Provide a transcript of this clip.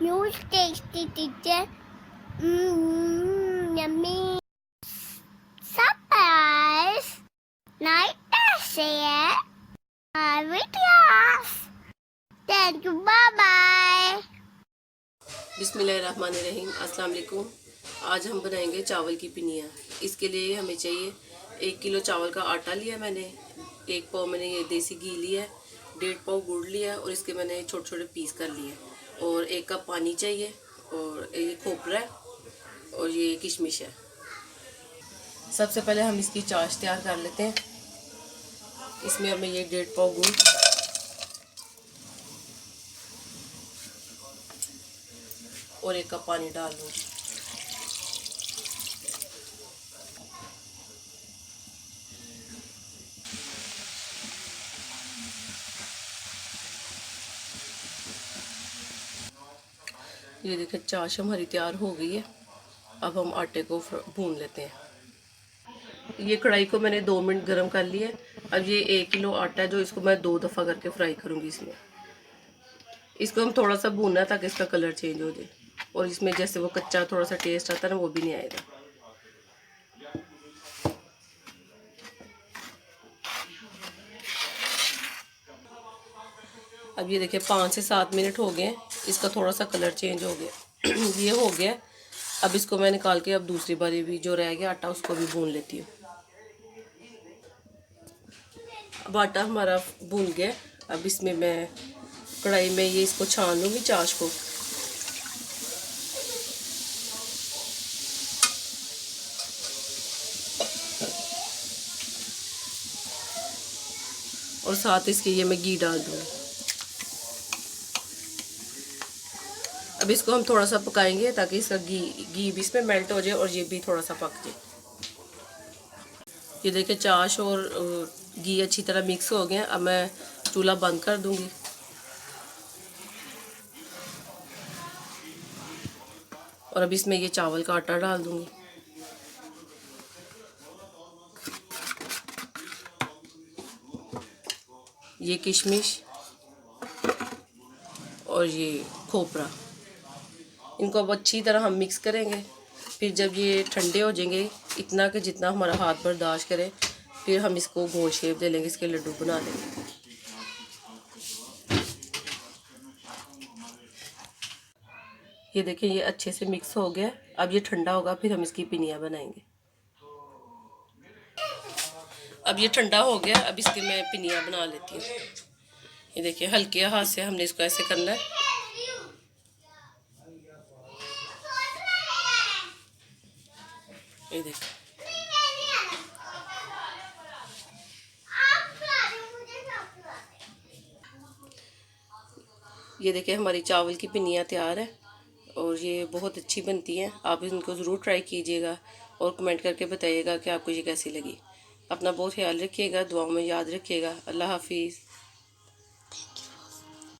Huge tasty teacher. Yummy. Surprise. Night share. Videos. Thank you. Bye bye. बिस्मिल्लाहिर्रहमानिर्रहीम। अस्सलाम वालेकुम। आज हम बनाएंगे चावल की पिनिया। इसके लिए हमें चाहिए 1 किलो चावल का आटा लिया मैंने, 1 पाव मैंने ये देसी घी लिया है, 1.5 पाव गुड़ लिया और इसके मैंने छोटे छोटे पीस कर लिए, और 1 कप पानी चाहिए, और ये खोपरा है और ये किशमिश है। सबसे पहले हम इसकी चाश तैयार कर लेते हैं। इसमें हमें ये 1.5 पाव गुड़ और 1 कप पानी डाल दूँगी। ये देखिए चाश हमारी तैयार हो गई है। अब हम आटे को भून लेते हैं। ये कढ़ाई को मैंने 2 मिनट गर्म कर लिया है। अब ये 1 किलो आटा है जो इसको मैं 2 दफ़ा करके फ्राई करूँगी। इसमें इसको हम थोड़ा सा भूनना है ताकि इसका कलर चेंज हो जाए, और इसमें जैसे वो कच्चा थोड़ा सा टेस्ट आता है ना, वो भी नहीं आएगा। अब ये देखिए 5 से 7 मिनट हो गए, इसका थोड़ा सा कलर चेंज हो गया। ये हो गया। अब इसको मैं निकाल के अब दूसरी बारी भी जो रह गया आटा उसको भी भून लेती हूँ। अब आटा हमारा भून गया। अब इसमें मैं कढ़ाई में ये इसको छान लूँगी चाश को। और साथ इसके ये मैं घी डाल दूँगी। अब इसको हम थोड़ा सा पकाएंगे ताकि इसका घी भी इसमें मेल्ट हो जाए और ये भी थोड़ा सा पक जाए। ये देखिए चाश और घी अच्छी तरह मिक्स हो गए। अब मैं चूल्हा बंद कर दूंगी। और अब इसमें ये चावल का आटा डाल दूंगी। ये किशमिश और ये खोपरा, इनको अब अच्छी तरह हम मिक्स करेंगे। फिर जब ये ठंडे हो जाएंगे, इतना कि जितना हमारा हाथ बर्दाश्त करे, फिर हम इसको गोल शेप दे लेंगे, इसके लड्डू बना लेंगे। ये देखिए ये अच्छे से मिक्स हो गया। अब ये ठंडा होगा, फिर हम इसकी पिनिया बनाएंगे। अब ये ठंडा हो गया। अब इसकी मैं पिनिया बना लेती हूँ। ये देखिए हल्के हाथ से हमने इसको ऐसे करना है। ये देखिए ये देखिए हमारी चावल की पिनिया तैयार है, और ये बहुत अच्छी बनती हैं। आप इनको ज़रूर ट्राई कीजिएगा और कमेंट करके बताइएगा कि आपको ये कैसी लगी। अपना बहुत ख्याल रखिएगा, दुआओं में याद रखिएगा। अल्लाह हाफिज़।